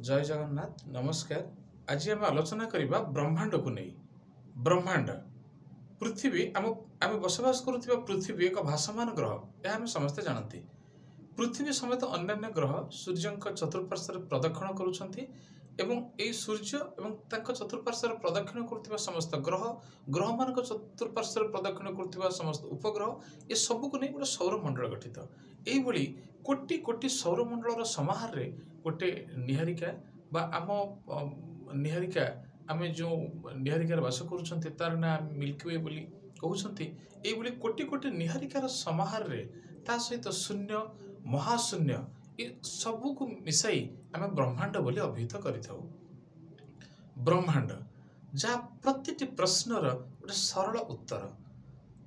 जय जगन्नाथ नमस्कार। आज आम आलोचना करवा ब्रह्मांड को नहीं। ब्रह्मांड पृथ्वी आम आम बसवास करुवा पृथ्वी एक भाषमान ग्रह, यह आम समस्ते जानती। पृथ्वी समेत अन्य ग्रह सूर्य चतुर्पार्श्व प्रदक्षिण करुँच सूर्य और चतुर्पार्श्व प्रदक्षिण कर समस्त ग्रह ग्रह मान चतुर्पार्श्व प्रदक्षिण कर समस्त उपग्रह ये सबको नहीं गोटे सौरमंडल गठित। यही कोटि कोटि सौरमंडल समाहार रे गोटे निहारिका बा आम निहारिका आम जो निहारिकार बास कर ना मिल्की वे बोली कहते। ये कोटि कोटि निहारिकार समाहार रे ता सहित शून्य महाशून्य ये सबू को मिसाई आम ब्रह्मांड बोली अभिहित करिथाउ। ब्रह्मांड जहाँ प्रति प्रश्नर गोटे सरल उत्तर।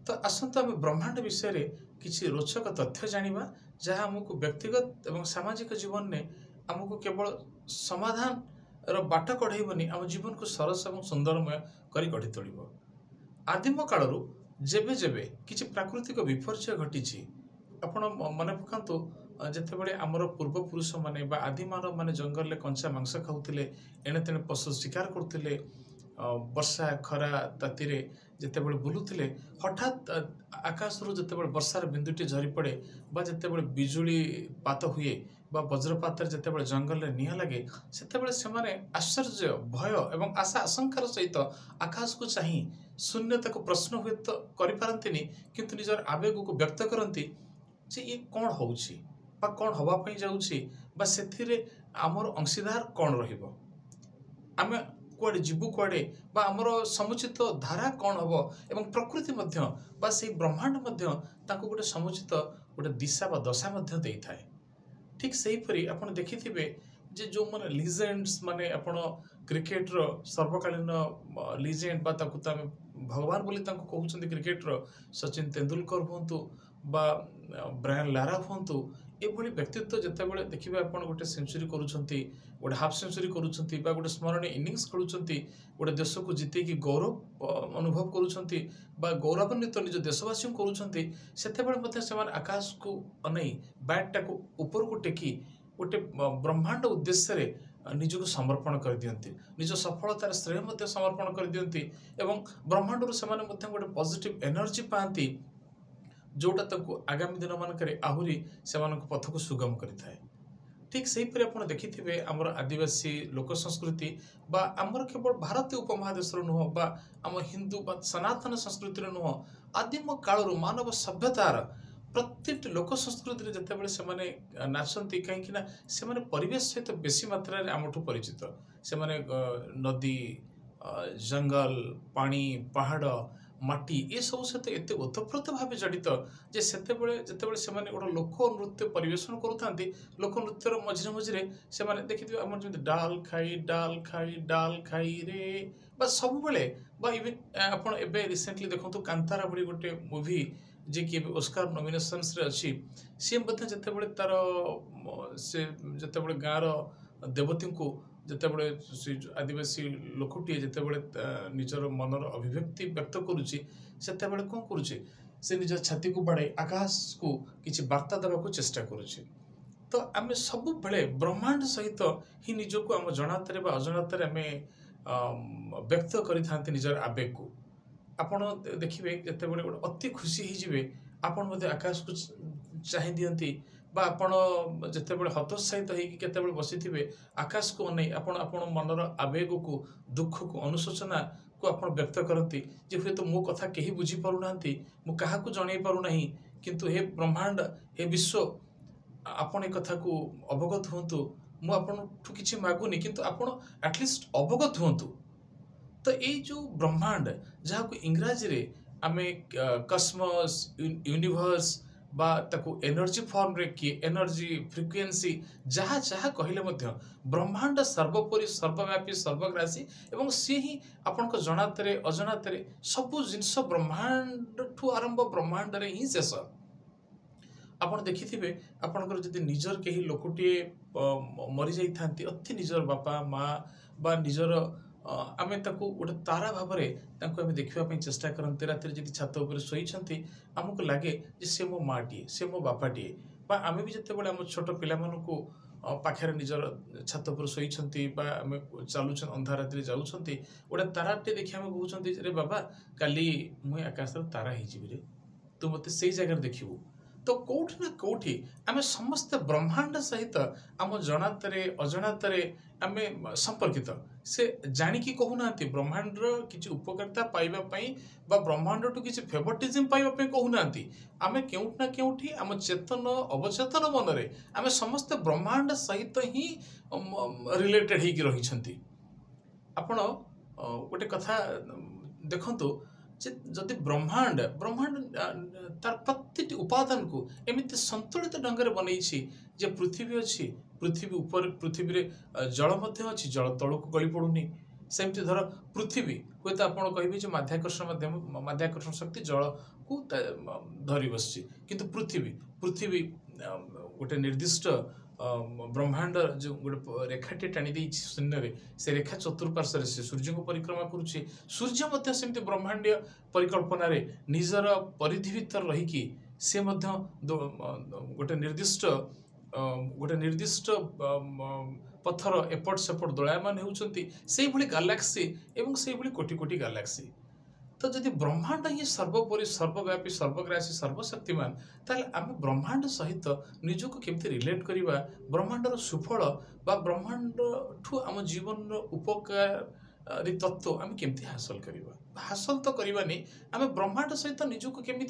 तो आसंतु आम ब्रह्मांड विषय रे किसी रोचक तथ्य जानिबा जहाँ आमको व्यक्तिगत एवं सामाजिक जीवन में आमको केवल समाधान रो बाट कढ़ाइबनी, आम जीवन को सरस और सुंदरमय करी गढ़ी तोलिबो। आदिम कालरू जेबे जेबे किसी प्राकृतिक विपर्य घटी आपण मन पकातु जितेबाला आमर पूर्वपुरुष माने बा आदि मानव माने जंगल में कंचा मांस खाऊले, एणे तेणे पशु शिकार करते, वर्षा खरा ताती जितेबाला बुलूले हठात आकाश रू जितेबाला वर्षार बिंदुटी झरी पड़े बा जितेबाला बिजुली पात हुए बा वज्रपात जितेबाला जंगल में निआं लगे सेतेबाला सेमाने आश्चर्य भय एवं आशा आशंकार सहित आकाश को चाही शून्यता को प्रश्न हुए तो करिपारंतिनी, किंतु निजर आवेग को व्यक्त करती जे ये कौन होउछि बा कौन हवा पई जाउछि बा सेथिरे आमर अंशीदार कौन रहिबो, आमे कुआडे जीवु कुआडे बा आमर समुचित धारा कौन हबो एवं प्रकृति मध्य बा से ब्रह्मांड मध्य ताको गोटे समुचित गोटे दिशा बा दशा मध्य देई थाए। ठीक सही परी आपण देखिथिबे जे जो माने लीजेंड्स माने आपण क्रिकेट रो सर्वकालीन लीजेंड बा ताको तामे भगवान बोली ताको कहउछन्ती क्रिकेट रो सचिन तेंदुलकर होंतु बा ब्रायन लारा होंतु एभली व्यक्तित्व जितेबाला देखिए आप गोटे सेंचुरी करुँच गोटे हाफ सेंचुरी करुँच बा गोटे स्मरणीय इनिंग्स खेलुंट गोटे देश को जितेकी गौरव अनुभव करुँच बा गौरवान्वित निज देशवासी करुँच से आकाश को अनई बैट टाक ऊपर को टेकी गोटे ब्रह्मांड उद्देश्य निजक समर्पण कर दियंती, निज सफलतार श्रेय मध्य समर्पण कर दियंती एवं ब्रह्मांड से गोटे पॉजिटिव एनर्जी पाती जोटा तक आगामी दिन मानक आहरी से पथ को सुगम करें। ठीक से आप देखिए आमर आदिवासी लोक संस्कृति बा आमर केवल भारतीय उपमहादेश नुह बा आम हिंदू बा सनातन संस्कृति नुह आदिम कालरू मानव सभ्यतार प्रत्येक लोक संस्कृति जितेबाला से नाचती कहीं परिवेश सहित बेसी मात्रा आमठू परिचित से नदी जंगल पानी पहाड़ माटी ये सब सहित एत ओतप्रोत भाव जड़ित जे जितेबाला से गोटे लोक नृत्य परिवेशन करुँच लोक नृत्यर मझे मझे से देखिए आम जमी डाल खाई रे बा सब बेले बा इवन आपड़ एवं रिसेंटली देखो कांतारा भली गोटे मूवी जे कि ओस्कार नॉमिनेशंस रे अच्छी सी जितेबाला तार से जितेबाला गाँव देवती को जितेबाला आदिवासी लोकटे जितेबाला निजर मनर अभिव्यक्ति व्यक्त करुच्ची सेतेबाला कौन करुच्ची से निज छाती को बाड़े आकाश को किसी वार्ता देवाक चेष्टा करुच्ची। तो आम सब बेले ब्रह्मांड सहित ही निजक आम जनाते अजनाते आम व्यक्त करें निजर आवेग को। आपण देखिए जितेबाला गोटे अति खुशी होइजिबे आपण आकाश को चाहि दियंती बा आपण जितेबाला हतोत्साहित होइकि केतेबाला बसिथिबे आकाश को अनै आपण आपण मनर आवेग को दुख को अनुशोचना को आपण व्यक्त करती जे हुए तो मो कथा केही बुझी पारु नांती मु काहा को जणै पारु नाही, किंतु हे ब्रह्मांड हे विश्व आपण ए कथा को अवगत होंतु मु आपण ठु किछि मागुनी किंतु आपण एटलिस्ट अवगत होंतु। तो ये जो ब्रह्मांड जहाँ को इंग्राजी रे आमे कस्मस यूनिवर्स बा ताको एनर्जी फॉर्म रे कि एनर्जी फ्रिक्वेंसी जहाँ जहाँ कहले मध्य ब्रह्मांड सर्वोपरि सर्वव्यापी सर्वग्रासी एवं सी ही आपण को जनाते अजनाते सबू जिनस ब्रह्मांड ठू आरंभ ब्रह्मांड रे ही शेष। आपण देखिथिबे आपणकर जदि निजर केही लोकटिए मरी जाई थांती अति निजर बापा माँ बा निजर आमे ताकू गोटे तारा भाव में देखा चेष्टा करते रात जी छात उपर शोई आमको लगे जे से मो माँ टीए से मो बापा टीए बा आमे भी जिते आम छोट पिला पाखे निजर छात पर शोइछन्ति बा आमे चलुछन अंधार राति जाउछन्ति गोटे ताराटे देखि आमे कहउछन्ति रे बाबा काली मुई आकाश तारा ही जिबि रे तू मते सेई जगह देखिबू तो कोठी ना कोठी आमे समस्त ब्रह्मांड सहित आम जनातरे अजनातरे आमे संपर्कित से जानिकी कहूनांती ब्रह्मांड किछि उपकारिता पाइबा पई बा ब्रह्मांड टू किछि फेवरटिज्म पाइबा पई कहूनांती आमे केउठ ना केउठी आम चेतन अवचेतन मनरे आमे समस्त ब्रह्मांड सहित ही रिलेटेड ही रहिछन्ति आपण गोटे कथा देखंतु जदि ब्रह्मांड ब्रह्मांड तार प्रत्येक उपादान को एमती संतुलित ढंग से बनई जे पृथ्वी अच्छी पृथ्वी ऊपर पृथ्वी रे जल मध्य अच्छी जल तलू गली पड़ुनी सेमती धर पृथ्वी हूँ तो आप कहे माध्याकर्षण शक्ति जल को धरी बस किंतु पृथ्वी पृथ्वी गोटे निर्दिष्ट ब्रह्मांड जो गोटे रेखाटे टाणी शून्य रे से रेखा चतुर्पार्श्व से सूर्य को परिक्रमा करुच्ची सूर्य सेमती ब्रह्मांडीय परिकल्पना रे निजर परिधि भीतर रहीकि से गोटे निर्दिष्ट पथर एपट सेपट दोलायमान होउछन्ति सेही भली गैलेक्सी एवं सेही भली कोटि कोटि गैलेक्सी तो जदि ब्रह्मांड ही सर्वोपरि सर्वव्यापी सर्वग्रासी सर्वशक्तिमान ताले आम ब्रह्मांड सहित निजको केमती रिलेट करिबा ब्रह्मांडर सुफल बा ब्रह्मांड ठू आम जीवन उपकारी तत्व आम केमती हासिल करिबा हासिल तो करिबानी आम ब्रह्मांड सहित निजको केमती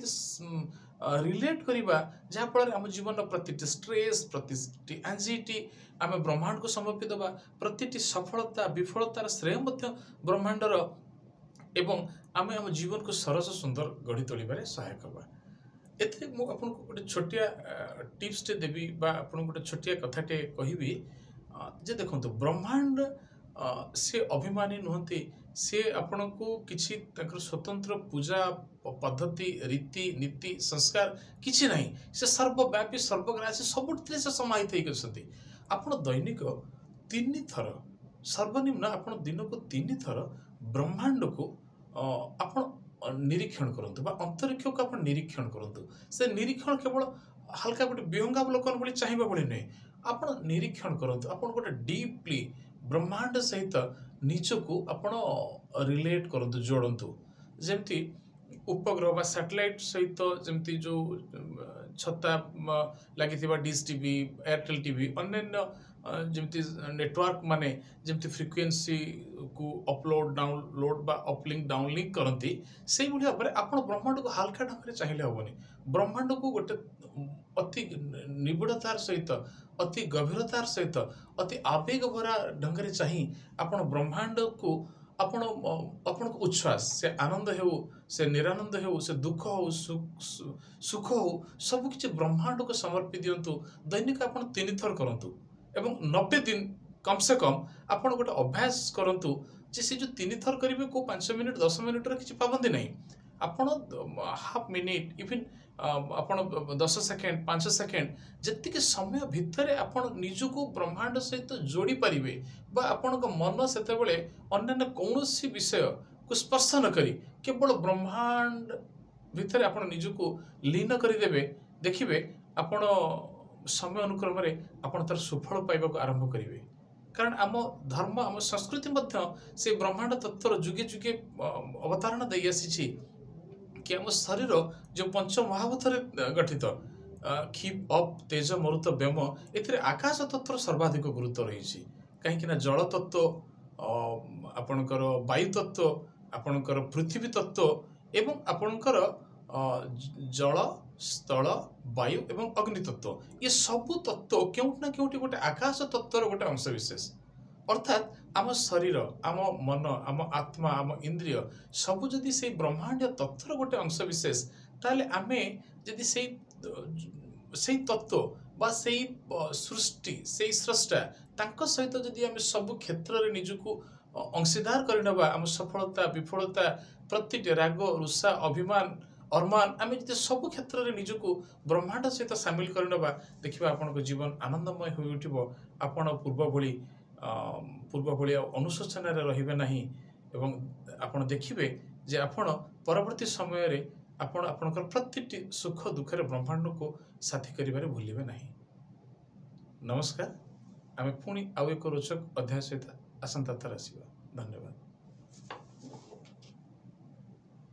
रिलेट करिबा जहाँ फल आम जीवन प्रति स्ट्रेस प्रति एंजाइटी आम ब्रह्मांड को समर्पित बा प्रति सफलता विफलतार श्रेय ब्रह्मांडर एवं आमे आम जीवन को सरस सुंदर गढ़ी तोलिबारे सहायक बा एते मु आपन को गोटे छोटिया टिप्स टे देबी बा आपन गोटे छोटिया कथाटे कहिबी जे देखंतु ब्रह्मांड से अभिमानी नुहंती से आपन को किछि तकर स्वतंत्र पूजा पद्धति रीति नीति संस्कार किछि नहीं से सर्वव्यापी सर्वग्रासी सबुठे से समाहित होई गसंती आपन दैनिक 3 थर सर्वनिम्न आपन दिन को 3 थर ब्रह्मांड को आपण निरीक्षण करंतु बा अंतरिक्ष को आपण निरीक्षण करंतु से निरीक्षण केवल हल्का गोटे विहंगावलोकन भली चाहिबा भली नै आपण निरीक्षण करंतु आपण गोटे डीपली ब्रह्मांड सहित निजको आपण रिलेट करंतु जोड़ंतु जेमती उपग्रह बा सैटेलाइट सहित जेमती जो छत्ता लागिथिबा डिश टीवी एयरटेल टीवी अन्य जमती नेटवर्क माने जमती फ्रिक्वेंसी को अपलोड डाउनलोड बा अपलिंक डाउनलिंक करती से भाई भाव में आप ब्रह्मांड को हल्का ढंग से चाहिए हेनी ब्रह्मांड को गोटे अति निबिड़तार सहित अति गभीरतार सहित अति आवेग भरा ढंग से चाह आप ब्रह्मांड को आपण उच्छ्वास से आनंद हो से निरानंद हो से दुख हो सुख हो सबकि ब्रह्मांड को समर्पी दिंतु दैनिक आप 3 थर करंतु एवं 90 दिन कम से कम आप गोटे अभ्यास करंतु जे से जो 3 थर करेंगे को 5 मिनिट 10 मिनिट किसी पाबंदी नहीं आपण हाफ मिनिट इवन आपण 10 सेकेंड 5 सेकेंड जतिक समय भितर आपण निजको ब्रह्मांड सहित जोड़ी पारिबे बा आपण मन सेते बेले अन्य कौनसी विषय को स्पर्श न करी केवल ब्रह्मांड भितर आपण निजको लीन करिदेबे देखिबे आपण समय अनुक्रम आपण तार सुफल पाइबा को आरंभ करेंगे कारण आम धर्म आम संस्कृति मध्य से ब्रह्मांड तत्वर जुगे जुगे अवतारण दे आसी कि आम शरीर जो पंच महाभूत गठित क्षिप अप तेज मरुत व्योम ए आकाश तत्वर सर्वाधिक गुरुत्व रही कहीं जल तत्व आपणकर वायु तत्व आपणकर पृथ्वी तत्व एवं आपणकर जल स्थल वायु एवं अग्नि तत्व ये सबु तत्व केउटना केउटी गोटे आकाश तत्वर गोटे अंश विशेष अर्थात आम शरीर आम मन आम आत्मा आम इंद्रिय सबु जदि से ब्रह्मांड तत्वर गोटे अंश विशेष ताले आमे जदि से तत्व बा से सृष्टि से स्रष्टा तांको सहित जदि आमे सबु क्षेत्र रे निजको अंशीदार करनबा आम सफलता विफलता प्रत्येक राग रुषा अभिमान अरमान आम जो सब क्षेत्र में निजको ब्रह्मांड सहित सामिल करनबा देखिबा आपन जीवन आनंदमय हो उठिबो आपण पूर्व भली अनुशोचन रहिबे नाही एवं आपण देखिबे जे आपण परवर्ती समय रे आपण आपनकर प्रत्येक सुख दुख रे ब्रह्मांड को साथी करिबारे भूलिबे नाही। नमस्कार। आम पुणी आउ एक रोचक अध्याय सहित आसंता थर आसिबा। धन्यवाद।